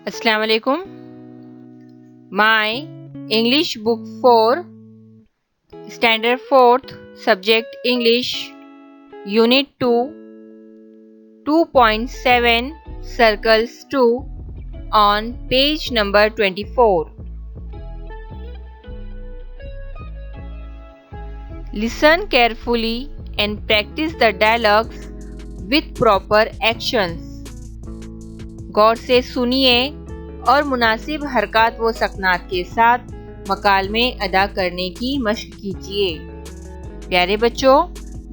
Assalamu alaikum. My English book for Standard 4th Subject English Unit 2 2.7 Circles 2 on page number 24. Listen carefully and practice the dialogues with proper actions. गौर से सुनिए और मुनासिब हरकत व सकनात के साथ मकालमे अदा करने की मशक कीजिए। प्यारे बच्चों,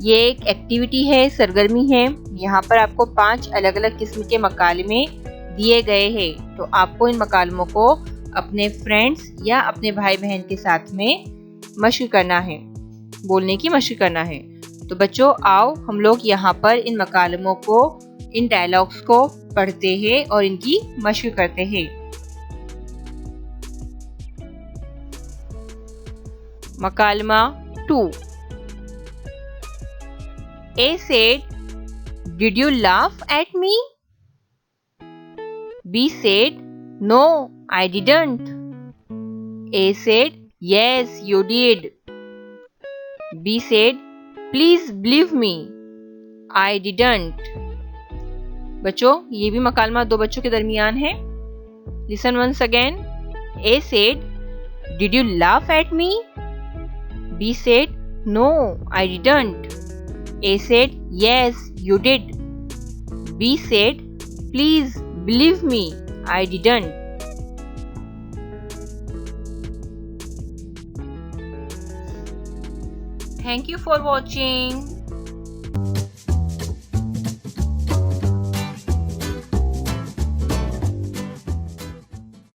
ये एक एक्टिविटी है, सरगर्मी है। यहाँ पर आपको 5 अलग अलग किस्म के मकालमे दिए गए हैं। तो आपको इन मकालमों को अपने फ्रेंड्स या अपने भाई बहन के साथ में मशक करना है, बोलने की मशक करना है। तो बच्चों, आओ हम लोग यहाँ पर इन मकालमों को, इन डायलॉग्स को पढ़ते हैं और इनकी मशक करते हैं। मकालमा 2। A said, "Did you laugh at me?" B said, "No, I didn't." A said, "Yes, you did." B said, "Please believe me, I didn't." बच्चों, ये भी मकालमा 2 बच्चों के दरमियान है। Listen once again. A said, "Did you laugh at me?" B said, "No, I didn't." A said, "Yes, you did." B said, "Please believe me, I didn't." Thank you for watching.